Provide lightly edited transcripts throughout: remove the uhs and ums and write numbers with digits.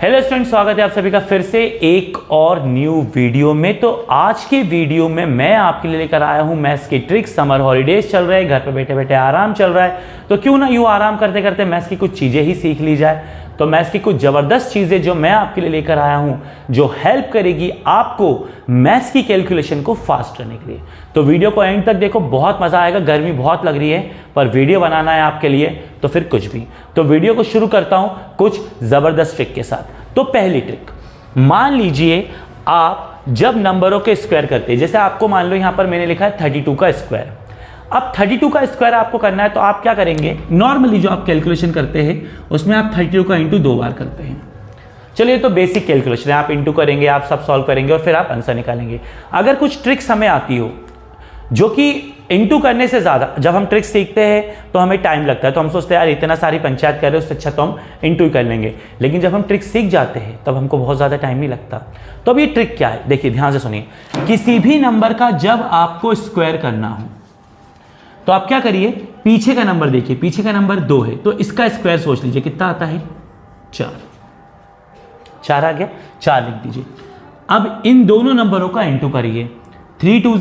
Hello student, स्वागत है आप सभी का फिर से एक और न्यू वीडियो में। तो आज के वीडियो में मैं आपके लिए लेकर आया हूं मैथ्स की ट्रिक्स। समर हॉलीडेज चल रहे हैं, घर पे बैठे बैठे आराम चल रहा है, तो क्यों ना यूं आराम करते करते मैथ्स की कुछ चीजें ही सीख ली जाए। तो मैथ्स की कुछ जबरदस्त चीजें जो मैं आपके लिए लेकर आया हूं, जो हेल्प करेगी आपको मैथ्स की कैलकुलेशन को फास्ट करने के लिए। तो वीडियो को एंड तक देखो, बहुत मजा आएगा। गर्मी बहुत लग रही है पर वीडियो बनाना है आपके लिए, तो फिर कुछ भी। तो वीडियो को शुरू करता हूं कुछ जबरदस्त ट्रिक के साथ। तो पहली ट्रिक, मान लीजिए आप जब नंबरों के स्क्वायर करते हैं, जैसे आपको मान लो यहां पर मैंने लिखा है 32 का स्क्वायर। अब 32 का स्क्वायर आपको करना है, तो आप क्या करेंगे, नॉर्मली जो आप कैलकुलेशन करते हैं उसमें आप 32 का इंटू 2 बार करते हैं। चलिए, तो बेसिक कैलकुलेशन है, आप इंटू करेंगे, आप सब सॉल्व करेंगे और फिर आप आंसर निकालेंगे। अगर कुछ ट्रिक्स हमें आती हो जो कि इंटू करने से ज्यादा, जब हम ट्रिक्स सीखते हैं तो हमें टाइम लगता है, तो हम सोचते हैं यार इतना सारी पंचायत कर रहे हो, उससे अच्छा तो हम इंटू ही कर लेंगे। लेकिन जब हम ट्रिक्स सीख जाते हैं तब हमको बहुत ज्यादा टाइम नहीं लगता। तो अब ये ट्रिक क्या है, देखिए ध्यान से सुनिए। किसी भी नंबर का जब आपको स्क्वायर करना हो तो आप क्या करिए, पीछे का नंबर देखिए, पीछे का नंबर 2 है तो इसका स्क्वायर सोच लीजिए कितना आता है, 4 आ गया, 4 लिख दीजिए। अब इन दोनों नंबरों का इंटू करिए, 3 2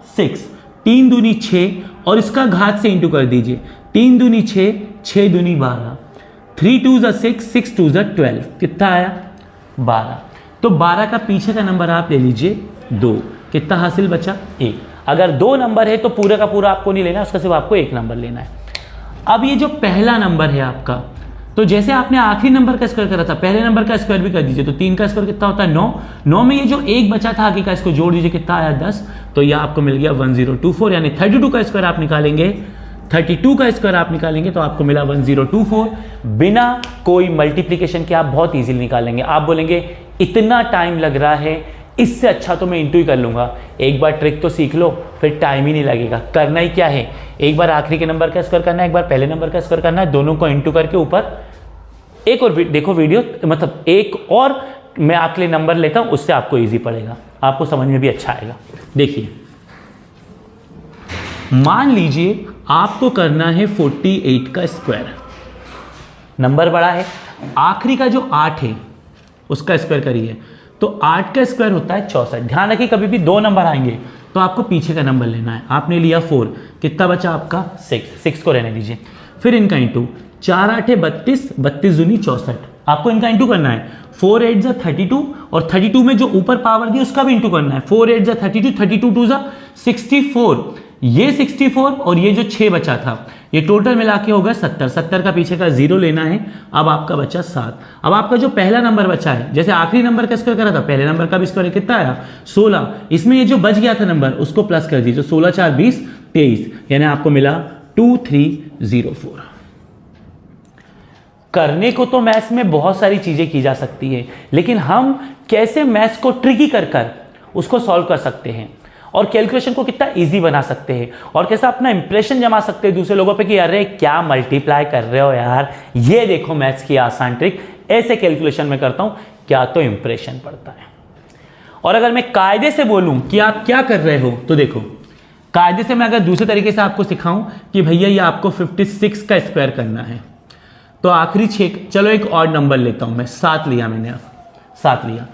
6, 3 दूनी 6 और इसका घात से इंटू कर दीजिए, 3 दूनी 6, 6 दूनी 12, 3 2 6, 6 2 12, कितना आया 12। तो 12 का पीछे का नंबर आप ले लीजिए 2, कितना हासिल बचा 1। अगर 2 नंबर है तो पूरा का पूरा आपको नहीं लेना, उसका सिर्फ आपको 1 नंबर लेना है। अब ये जो पहला नंबर है आपका, तो जैसे आपने आखिरी नंबर का स्क्वायर करा था, पहले नंबर का स्क्वायर भी कर दीजिए। तो 3 का स्क्वायर कितना होता है 9, 9 में ये जो 1 बचा था आगे का, इसको जोड़ दीजिए, कितना आया 10। तो यह आपको मिल गया 1024, यानी 32 का स्क्वायर आप निकालेंगे, 32 का स्क्वायर आप निकालेंगे तो आपको मिला 1024। बिना कोई मल्टीप्लीकेशन के आप बहुत इजीली निकालेंगे। आप बोलेंगे इतना टाइम लग रहा है, इससे अच्छा तो मैं इंटू ही कर लूंगा। एक बार ट्रिक तो सीख लो, फिर टाइम ही नहीं लगेगा। करना ही क्या है, एक बार आखिरी के नंबर का स्क्वायर करना है, एक बार पहले नंबर का स्क्वायर करना है, दोनों को इंटू करके ऊपर एक और देखो वीडियो, मतलब एक और मैं आपके लिए नंबर लेता हूं, उससे आपको इजी पड़ेगा, आपको समझ में भी अच्छा आएगा। देखिए, मान लीजिए आपको करना है 48 का स्क्वायर, नंबर बड़ा है, आखिरी का जो 8 है उसका स्क्वायर करिए। तो 8 का स्क्वायर होता है 64। ध्यान रखिए, कभी भी 2 नंबर आएंगे तो आपको पीछे का नंबर लेना है। आपने लिया 4, कितना बचा आपका 6 को रहने दीजिए। फिर इनका इंटू, 4 8 32, 32 दूनी 64, आपको इनका इंटू करना है। 4 8 32 और 32 में जो ऊपर पावर दी उसका भी इंटू करना है। 4 8 32, 32 2 64, ये 64 और ये जो 6 बचा था, ये टोटल मिला के होगा 70। 70 का पीछे का 0 लेना है। अब आपका बचा 7। अब आपका जो पहला नंबर बचा है, जैसे आखिरी नंबर का स्क्वायर करा था, पहले नंबर का भी स्क्वायर कितना आया 16। इसमें ये जो बच गया था नंबर उसको प्लस कर दीजिए, 16 4 20 23, यानी आपको मिला 2304। करने को तो मैथ्स में बहुत सारी चीजें की जा सकती है, लेकिन हम कैसे मैथ्स को ट्रिकी कर उसको सॉल्व कर सकते हैं और कैलकुलेशन को कितना इजी बना सकते हैं और कैसा अपना इंप्रेशन जमा सकते हैं दूसरे लोगों पे कि अरे क्या मल्टीप्लाई कर रहे हो यार, ये देखो मैथ्स की आसान ट्रिक, ऐसे कैलकुलेशन में करता हूं, क्या तो इंप्रेशन पड़ता है। और अगर मैं कायदे से बोलूं कि आप क्या कर रहे हो, तो देखो कायदे से मैं अगर दूसरे तरीके से आपको सिखाऊं कि भैया ये आपको 56 का स्क्वायर करना है, तो आखिरी 6, चलो एक और नंबर लेता हूं मैं, 7 लिया मैंने, 7 लिया।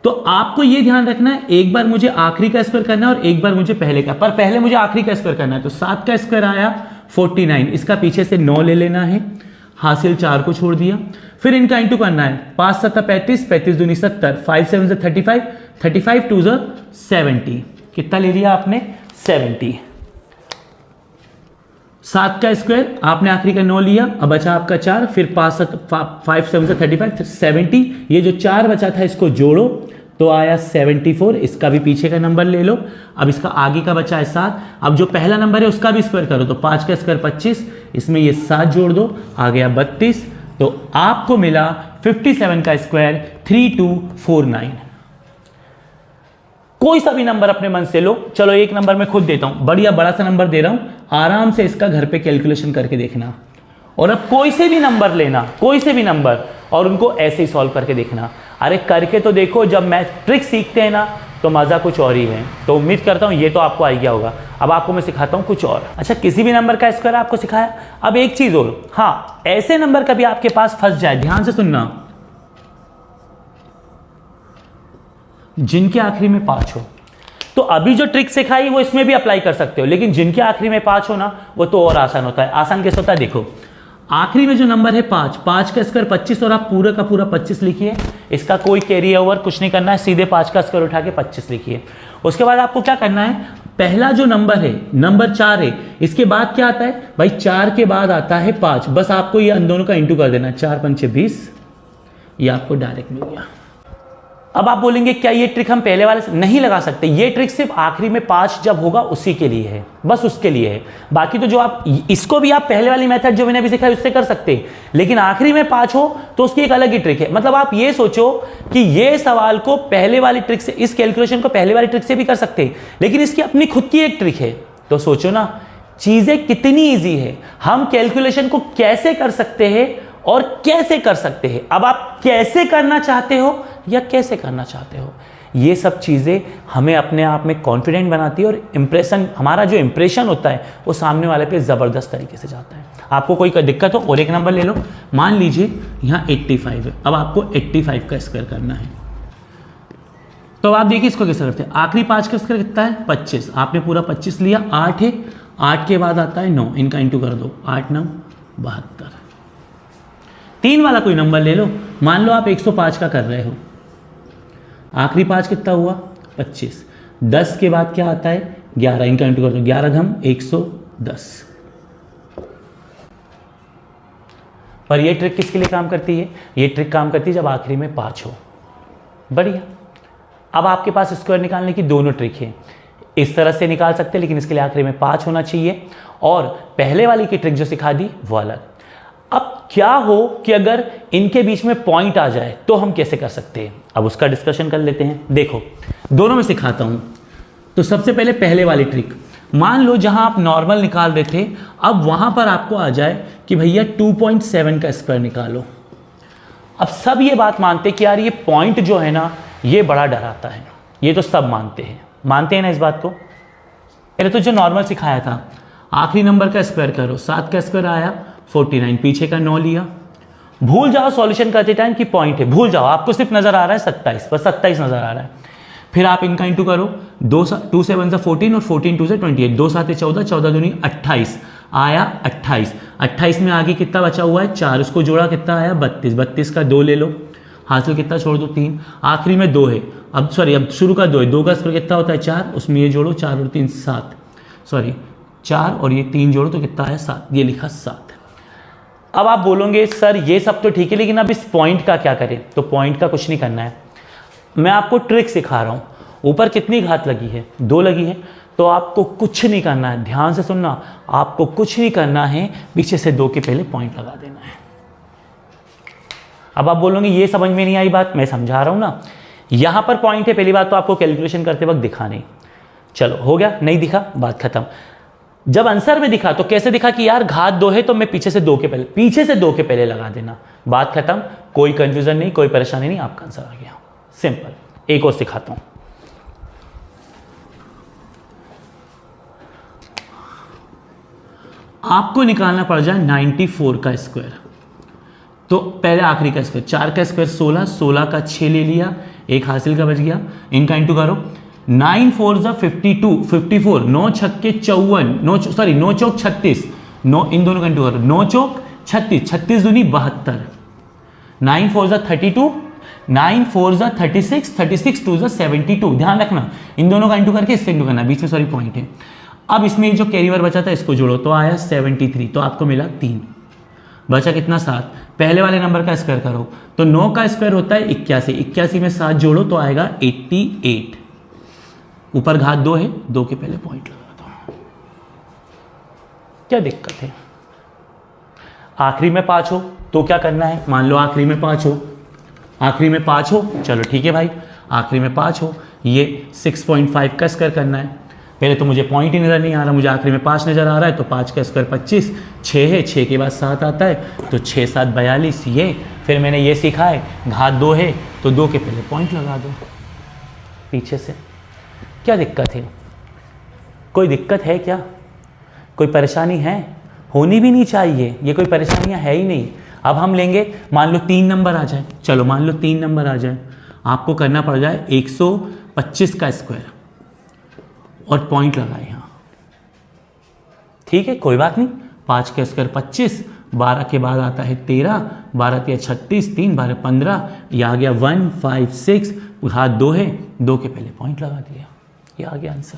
तो आपको यह ध्यान रखना है, एक बार मुझे आखिरी का स्क्वायर करना है और एक बार मुझे पहले का, पर पहले मुझे आखिरी का स्क्वायर करना है। तो 7 का स्क्वायर आया 49, इसका पीछे से 9 ले लेना है, हासिल 4 को छोड़ दिया। फिर इनका इंटू करना है, 5 7 35, 35 दूनी 70, 5 7 35, 35 2 70, कितना ले लिया आपने 70। 7 का स्क्वायर आपने आखिरी का 9 लिया, अब बचा आपका 4, फिर 5 7 35 70, ये जो 4 बचा था इसको जोड़ो तो आया 74, इसका भी पीछे का नंबर ले लो। अब इसका आगे का बचा है 7, अब जो पहला नंबर है उसका भी स्क्वायर करो, तो 5 का स्क्वायर 25, इसमें ये 7 जोड़ दो, आ गया 32। तो आपको मिला 57 का स्क्वायर 3249। कोई सा भी नंबर अपने मन से लो, चलो एक नंबर मैं खुद देता हूं, बढ़िया बड़ा सा नंबर दे रहा हूं, आराम से इसका घर पे कैलकुलेशन करके देखना। और अब कोई से भी नंबर लेना, कोई से भी नंबर, और उनको ऐसे ही सॉल्व करके देखना। अरे करके तो देखो, जब मैथ ट्रिक सीखते हैं ना तो मजा कुछ और ही है। तो उम्मीद करता हूं ये तो आपको आ गया होगा। अब आपको मैं सिखाता हूं कुछ और। अच्छा, किसी भी नंबर का स्क्वायर आपको सिखाया। अब एक चीज और, हाँ, ऐसे नंबर कभी आपके पास फंस जाए, ध्यान से सुनना, जिनके आखिरी में 5 हो। तो अभी जो ट्रिक सिखाई वो इसमें भी अप्लाई कर सकते हो, लेकिन जिनके आखिरी में 5 हो ना वो तो और आसान होता है। आसान कैसे होता है देखो, आखिरी में जो नंबर है 5, 5 का स्क्वायर 25 और आप पूरा का पूरा 25 लिखिए। इसका कोई कैरी ओवर कुछ नहीं करना है, सीधे 5 का स्क्वायर उठा के 25 लिखिए। उसके बाद आपको क्या करना है, पहला जो नंबर है नंबर 4 है, इसके बाद क्या आता है भाई, 4 के बाद आता है 5। बस आपको ये इन दोनों का इंटू कर देना, 4 पंचे 20, ये आपको डायरेक्ट मिल गया। अब आप बोलेंगे क्या ये ट्रिक हम पहले वाले से नहीं लगा सकते? ये ट्रिक सिर्फ आखिरी में 5 जब होगा उसी के लिए है, बस उसके लिए है। बाकी तो जो आप इसको भी आप पहले वाली मेथड जो मैंने अभी सिखाई उससे कर सकते हैं, लेकिन आखिरी में 5 हो तो उसकी एक अलग ही ट्रिक है। मतलब आप ये सोचो कि ये सवाल को पहले वाली ट्रिक से, इस कैलकुलेशन को पहले वाली ट्रिक से भी कर सकते हैं, लेकिन इसकी अपनी खुद की एक ट्रिक है। तो सोचो ना चीजें कितनी ईजी है, हम कैलकुलेशन को कैसे कर सकते हैं और कैसे कर सकते हैं। अब आप कैसे करना चाहते हो या कैसे करना चाहते हो, ये सब चीज़ें हमें अपने आप में कॉन्फिडेंट बनाती है और इंप्रेशन, हमारा जो इंप्रेशन होता है वो सामने वाले पे ज़बरदस्त तरीके से जाता है। आपको कोई दिक्कत हो और एक नंबर ले लो, मान लीजिए यहाँ 85 है, अब आपको 85 का स्क्वायर करना है। तो आप देखिए इसको कैसे करते हैं, आखिरी 5 का स्क्वायर कितना है 25, आपने पूरा 25 लिया, 8 है, 8 के बाद आता है 9, इनका इंटू कर दो, 8 9 72। 3 वाला कोई नंबर ले लो, मान लो आप 105 का कर रहे हो, आखिरी 5 कितना हुआ 25, 10 के बाद क्या आता है 11, इनका इंटू कर दो, 11 घम 110। पर ये ट्रिक किसके लिए काम करती है? ये ट्रिक काम करती है जब आखिरी में 5 हो। बढ़िया। अब आपके पास स्क्वायर निकालने की दोनों ट्रिक है, इस तरह से निकाल सकते हैं, लेकिन इसके लिए आखिरी में 5 होना चाहिए, और पहले वाली की ट्रिक जो सिखा दी वो अलग। अब क्या हो कि अगर इनके बीच में पॉइंट आ जाए तो हम कैसे कर सकते हैं, अब उसका डिस्कशन कर लेते हैं। देखो दोनों में सिखाता हूं। तो सबसे पहले पहले वाली ट्रिक, मान लो जहां आप नॉर्मल निकाल रहे थे, अब वहां पर आपको आ जाए कि भैया 2.7 का स्क्वायर निकालो। अब सब ये बात मानते कि यार ये पॉइंट जो है ना ये बड़ा डराता है, ये तो सब मानते हैं ना इस बात को। पहले तो जो नॉर्मल सिखाया था, आखिरी नंबर का स्क्वायर करो, 7 का स्क्वायर आया 49, पीछे का 9 लिया। भूल जाओ सॉल्यूशन करते टाइम की पॉइंट है, भूल जाओ, आपको सिर्फ नजर आ रहा है 27, बस 27 नजर आ रहा है। फिर आप इनका इंटू करो, 2 से 1 से 14 और 14 2 से 28, 2 7 14, 14 दूनी 28, आया 28। 28 में आगे कितना बचा हुआ है 4, उसको जोड़ा कितना आया 32, 32 का 2 ले लो, हासिल कितना छोड़ दो 3, आखिरी में 2 है, अब शुरू का 2 है, 2 का स्क्वायर कितना होता है 4, उसमें ये जोड़ो 4 और 3 7, 4 और ये 3 जोड़ो तो कितना है 7, ये लिखा 7। अब आप बोलोगे सर ये सब तो ठीक है, लेकिन अब इस पॉइंट का क्या करें? तो पॉइंट का कुछ नहीं करना है, मैं आपको ट्रिक सिखा रहा हूं। ऊपर कितनी घात लगी है 2 लगी है, तो आपको कुछ नहीं करना है, ध्यान से सुनना, आपको कुछ नहीं करना है, पीछे से 2 के पहले पॉइंट लगा देना है। अब आप बोलोगे ये समझ में नहीं आई बात, मैं समझा रहा हूं ना, यहां पर पॉइंट है, पहली बात तो आपको कैलकुलेशन करते वक्त दिखा नहीं, चलो हो गया, नहीं दिखा बात खत्म। जब आंसर में दिखा तो कैसे दिखा कि यार घात 2 है तो मैं पीछे से 2 के पहले लगा देना, बात खत्म, कोई कंफ्यूजन नहीं, कोई परेशानी नहीं, आपका आंसर आ गया, सिंपल। एक और सिखाता हूं, आपको निकालना पड़ जाए 94 का स्क्वायर। तो पहले आखिरी का स्क्वायर, 4 का स्क्वायर 16, 16 का 6 ले लिया, एक हासिल का बच गया, इनका इंटू करो, 9 4 52 54, 9 छक्के 54, 9 चौक 36, 9 इन दोनों का इंटू करो, 9 चौक 36, 36 दूनी 72, 9 4 32, 9 4 36, 36 2 72, ध्यान रखना इन दोनों का इंटू करके इससे इंटू करना, बीच में पॉइंट है। अब इसमें जो कैरी ओवर बचा था इसको जोड़ो, तो आया 73, तो आपको मिला 3, बचा कितना 7, पहले वाले नंबर का स्क्वायर करो, तो 9 का स्क्वायर होता है 81, 81 में 7 जोड़ो तो आएगा 88, ऊपर घात 2 है, 2 के पहले पॉइंट लगा दो, क्या दिक्कत है? आखिरी में 5 हो तो क्या करना है, मान लो आखिरी में 5 हो, चलो ठीक है भाई, आखिरी में 5 हो, ये 6.5 का स्क्वायर करना है। पहले तो मुझे पॉइंट ही नजर नहीं आ रहा, मुझे आखिरी में 5 नजर आ रहा है, तो 5 का स्क्वायर 25, 6 है, 6 के बाद 7 आता है, तो 6 7 42, ये फिर मैंने ये सीखा है, घात 2 है तो 2 के पहले पॉइंट लगा दो पीछे से, क्या दिक्कत है? कोई दिक्कत है क्या? कोई परेशानी है? होनी भी नहीं चाहिए, ये कोई परेशानियां है ही नहीं। अब हम लेंगे, मान लो 3 नंबर आ जाए, चलो मान लो 3 नंबर आ जाए, आपको करना पड़ जाए 125 का स्क्वायर और पॉइंट लगाए यहाँ। ठीक है, कोई बात नहीं। 5 का स्क्वायर 25, 12 के बाद आता है 13, 12 के 36, 3 12 15, यह आ गया 1 5 6, हाथ 2 है, 2 के पहले पॉइंट लगा दिया, ये आ गया आंसर।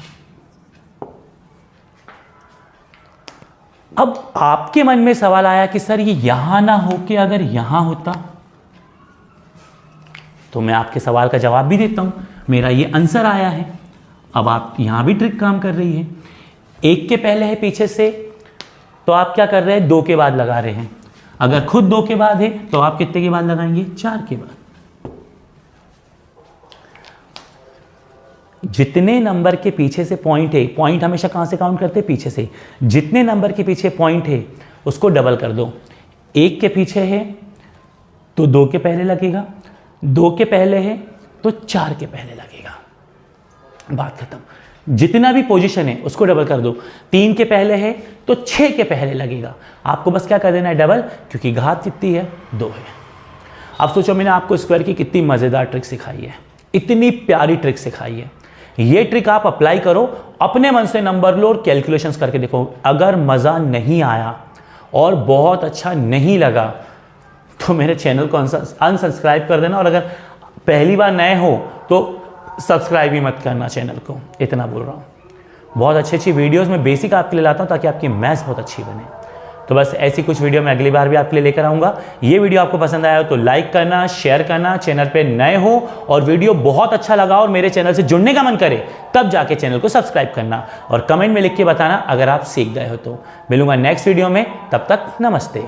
अब आपके मन में सवाल आया कि सर ये यहां ना होके अगर यहां होता, तो मैं आपके सवाल का जवाब भी देता हूं। मेरा ये आंसर आया है। अब आप यहां भी ट्रिक काम कर रही है। 1 के पहले है पीछे से, तो आप क्या कर रहे हैं, 2 के बाद लगा रहे हैं। अगर खुद 2 के बाद है तो आप कितने के बाद लगाएंगे, 4 के बाद। जितने नंबर के पीछे से पॉइंट है, पॉइंट हमेशा कहां से काउंट करते हैं, पीछे से। जितने नंबर के पीछे पॉइंट है उसको डबल कर दो। 1 के पीछे है तो 2 के पहले लगेगा, 2 के पहले है तो 4 के पहले लगेगा, बात खत्म। जितना भी पोजीशन है उसको डबल कर दो। 3 के पहले है तो 6 के पहले लगेगा। आपको बस क्या कर देना है, डबल, क्योंकि घात कितनी है, 2 है। अब सोचो मैंने आपको स्क्वायर की कितनी मजेदार ट्रिक सिखाई है, इतनी प्यारी ट्रिक सिखाई है। ये ट्रिक आप अप्लाई करो, अपने मन से नंबर लो और कैलकुलेशंस करके देखो। अगर मजा नहीं आया और बहुत अच्छा नहीं लगा तो मेरे चैनल को अनसब्सक्राइब कर देना, और अगर पहली बार नए हो तो सब्सक्राइब ही मत करना चैनल को, इतना बोल रहा हूँ। बहुत अच्छी अच्छी वीडियोस में बेसिक आपके लिए लाता हूँ ताकि आपकी मैथ्स बहुत अच्छी बने। तो बस ऐसी कुछ वीडियो मैं अगली बार भी आपके लिए लेकर आऊँगा। ये वीडियो आपको पसंद आया हो तो लाइक करना, शेयर करना, चैनल पे नए हो और वीडियो बहुत अच्छा लगा और मेरे चैनल से जुड़ने का मन करे तब जाके चैनल को सब्सक्राइब करना, और कमेंट में लिख के बताना अगर आप सीख गए हो तो। मिलूंगा नेक्स्ट वीडियो में, तब तक नमस्ते।